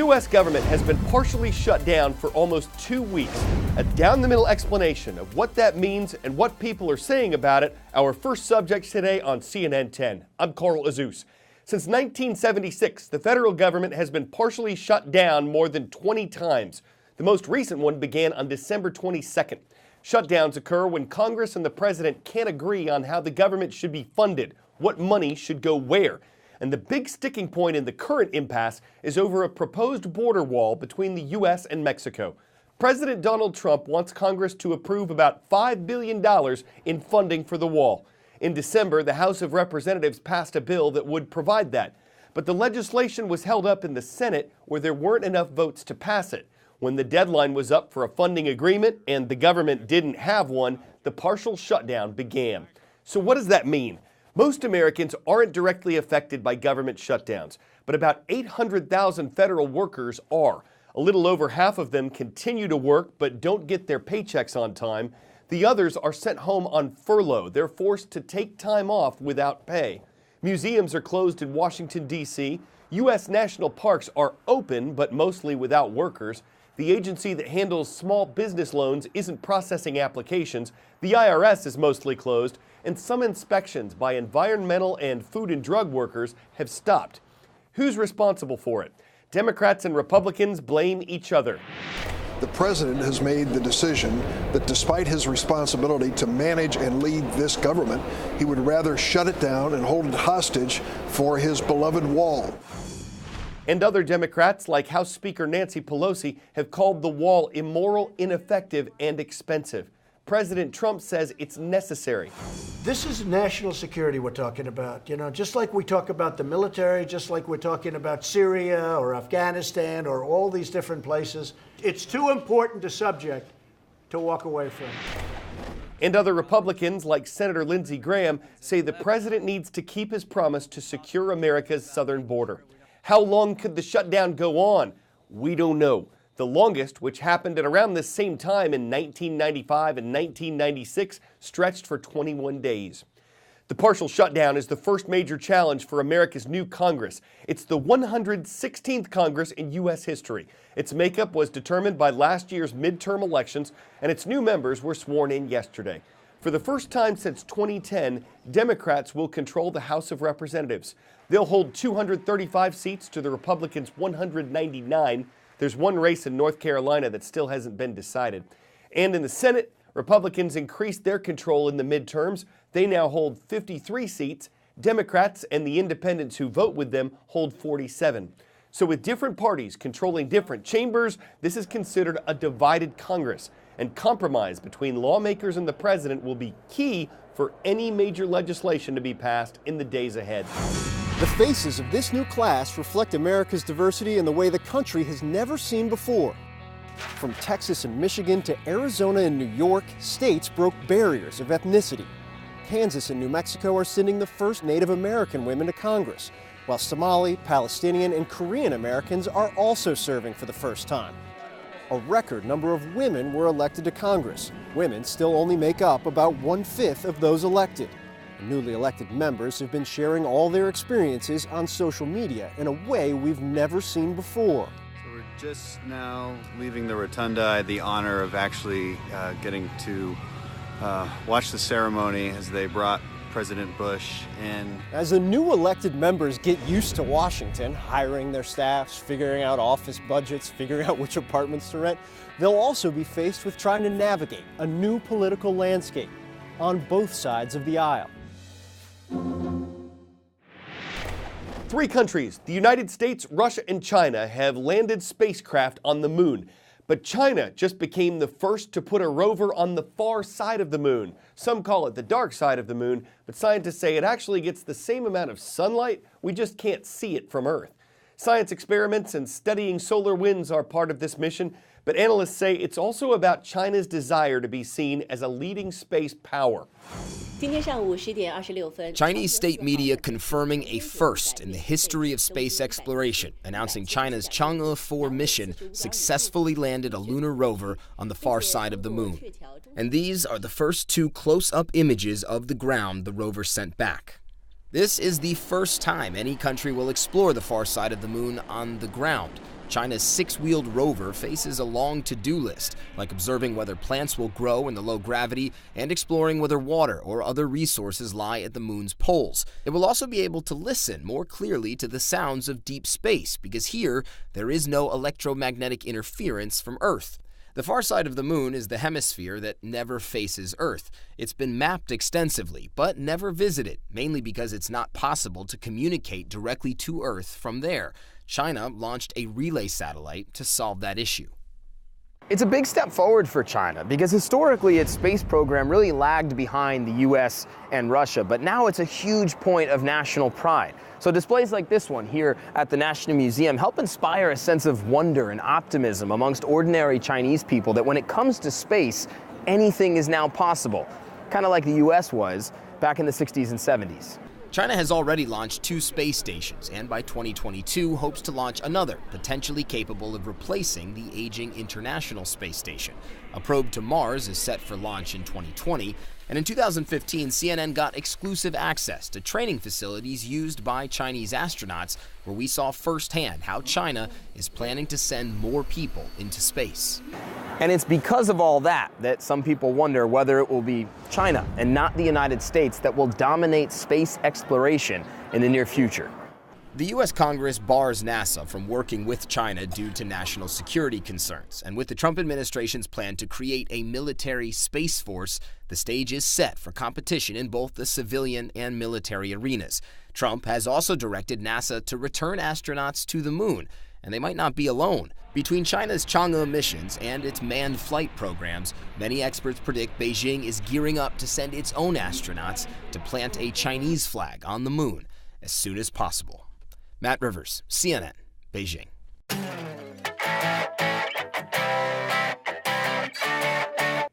U.S. government has been partially shut down for almost 2 weeks. A down-the-middle explanation of what that means and what people are saying about it, our first subject today on CNN 10. I'm Carl Azus. Since 1976, the federal government has been partially shut down more than 20 times. The most recent one began on December 22nd. Shutdowns occur when Congress and the president can't agree on how the government should be funded, what money should go where. And the big sticking point in the current impasse is over a proposed border wall between the U.S. and Mexico. President Donald Trump wants Congress to approve about $5 billion in funding for the wall. In December, the House of Representatives passed a bill that would provide that. But the legislation was held up in the Senate where there weren't enough votes to pass it. When the deadline was up for a funding agreement and the government didn't have one, the partial shutdown began. So what does that mean? Most Americans aren't directly affected by government shutdowns, but about 800,000 federal workers are. A little over half of them continue to work but don't get their paychecks on time. The others are sent home on furlough. They're forced to take time off without pay. Museums are closed in Washington, D.C. U.S. national parks are open but mostly without workers. The agency that handles small business loans isn't processing applications. The IRS is mostly closed, and some inspections by environmental and food and drug workers have stopped. Who's responsible for it? Democrats and Republicans blame each other. The president has made the decision that despite his responsibility to manage and lead this government, he would rather shut it down and hold it hostage for his beloved wall. And other Democrats, like House Speaker Nancy Pelosi, have called the wall immoral, ineffective, and expensive. President Trump says it's necessary. This is national security we're talking about. You know, just like we talk about the military, just like we're talking about Syria or Afghanistan or all these different places. It's too important a subject to walk away from. And other Republicans, like Senator Lindsey Graham, say the president needs to keep his promise to secure America's southern border. How long could the shutdown go on? We don't know. The longest, which happened at around the same time in 1995 and 1996, stretched for 21 days. The partial shutdown is the first major challenge for America's new Congress. It's the 116th Congress in U.S. history. Its makeup was determined by last year's midterm elections, and its new members were sworn in yesterday. For the first time since 2010, Democrats will control the House of Representatives. They'll hold 235 seats to the Republicans' 199. There's one race in North Carolina that still hasn't been decided. And in the Senate, Republicans increased their control in the midterms. They now hold 53 seats. Democrats and the independents who vote with them hold 47. So with different parties controlling different chambers, this is considered a divided Congress. And compromise between lawmakers and the president will be key for any major legislation to be passed in the days ahead. The faces of this new class reflect America's diversity in the way the country has never seen before. From Texas and Michigan to Arizona and New York, states broke barriers of ethnicity. Kansas and New Mexico are sending the first Native American women to Congress, while Somali, Palestinian, and Korean Americans are also serving for the first time. A record number of women were elected to Congress. Women still only make up about 1/5 of those elected. Newly elected members have been sharing all their experiences on social media in a way we've never seen before. So we're just now leaving the rotunda. I had the honor of actually getting to watch the ceremony as they brought President Bush in. As the new elected members get used to Washington, hiring their staffs, figuring out office budgets, figuring out which apartments to rent, they'll also be faced with trying to navigate a new political landscape on both sides of the aisle. 3 countries, the United States, Russia, and China, have landed spacecraft on the moon. But China just became the first to put a rover on the far side of the moon. Some call it the dark side of the moon, but scientists say it actually gets the same amount of sunlight, we just can't see it from Earth. Science experiments and studying solar winds are part of this mission, but analysts say it's also about China's desire to be seen as a leading space power. Chinese state media confirming a first in the history of space exploration, announcing China's Chang'e 4 mission successfully landed a lunar rover on the far side of the moon. And these are the first 2 close-up images of the ground the rover sent back. This is the first time any country will explore the far side of the moon on the ground. China's six-wheeled rover faces a long to-do list, like observing whether plants will grow in the low gravity and exploring whether water or other resources lie at the moon's poles. It will also be able to listen more clearly to the sounds of deep space, because here there is no electromagnetic interference from Earth. The far side of the moon is the hemisphere that never faces Earth. It's been mapped extensively, but never visited, mainly because it's not possible to communicate directly to Earth from there. China launched a relay satellite to solve that issue. It's a big step forward for China because historically its space program really lagged behind the US and Russia, but now it's a huge point of national pride. So displays like this one here at the National Museum help inspire a sense of wonder and optimism amongst ordinary Chinese people that when it comes to space, anything is now possible, kind of like the US was back in the 60s and 70s. China has already launched 2 space stations and by 2022 hopes to launch another, potentially capable of replacing the aging International Space Station. A probe to Mars is set for launch in 2020, and in 2015 CNN got exclusive access to training facilities used by Chinese astronauts, where we saw firsthand how China is planning to send more people into space. And it's because of all that that some people wonder whether it will be China and not the United States that will dominate space exploration in the near future. The U.S. Congress bars NASA from working with China due to national security concerns, and with the Trump administration's plan to create a military space force, the stage is set for competition in both the civilian and military arenas. Trump has also directed NASA to return astronauts to the moon, and they might not be alone. Between China's Chang'e missions and its manned flight programs, many experts predict Beijing is gearing up to send its own astronauts to plant a Chinese flag on the moon as soon as possible. Matt Rivers, CNN, Beijing.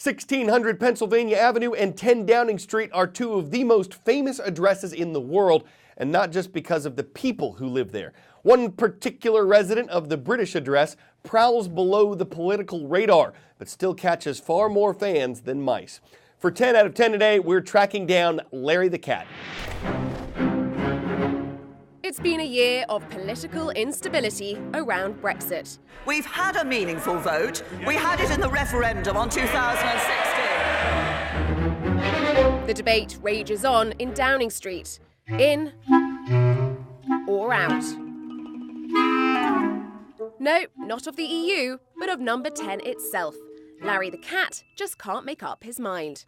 1600 Pennsylvania Avenue and 10 Downing Street are 2 of the most famous addresses in the world, and not just because of the people who live there. One particular resident of the British address prowls below the political radar, but still catches far more fans than mice. For 10 out of 10 today, we're tracking down Larry the Cat. It's been a year of political instability around Brexit. We've had a meaningful vote. We had it in the referendum on 2016. The debate rages on in Downing Street. In or out? No, not of the EU, but of number 10 itself. Larry the Cat just can't make up his mind.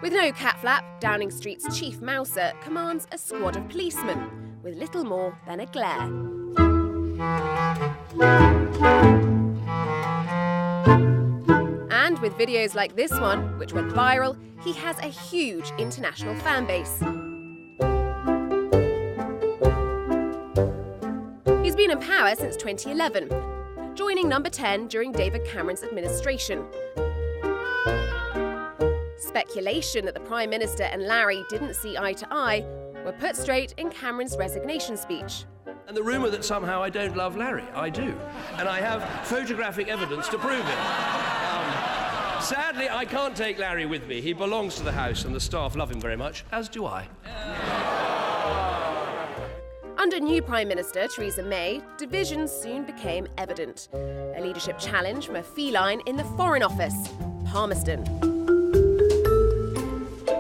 With no cat flap, Downing Street's chief mouser commands a squad of policemen, with little more than a glare. And with videos like this one, which went viral, he has a huge international fan base. He's been in power since 2011, joining number 10 during David Cameron's administration. Speculation that the Prime Minister and Larry didn't see eye to eye were put straight in Cameron's resignation speech. And the rumour that somehow I don't love Larry, I do. And I have photographic evidence to prove it. Sadly, I can't take Larry with me. He belongs to the House and the staff love him very much, as do I. Under new Prime Minister Theresa May, divisions soon became evident. A leadership challenge from a feline in the Foreign Office, Palmerston.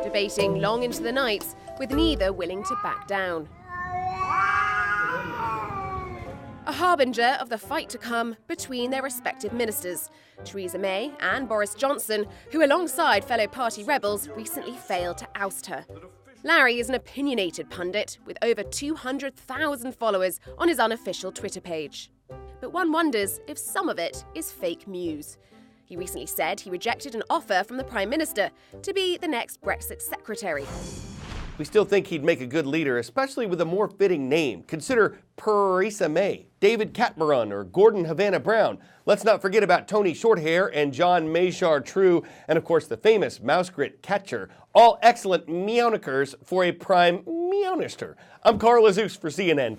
Debating long into the nights, with neither willing to back down. A harbinger of the fight to come between their respective ministers, Theresa May and Boris Johnson, who alongside fellow party rebels recently failed to oust her. Larry is an opinionated pundit with over 200,000 followers on his unofficial Twitter page. But one wonders if some of it is fake news. He recently said he rejected an offer from the Prime Minister to be the next Brexit secretary. We still think he'd make a good leader, especially with a more fitting name. Consider Theresa May, David Catmeron, or Gordon Havana Brown. Let's not forget about Tony Shorthair and John Mayshar True, and of course the famous mouse grit Catcher. All excellent meownikers for a prime meownister. I'm Carl Azus for CNN.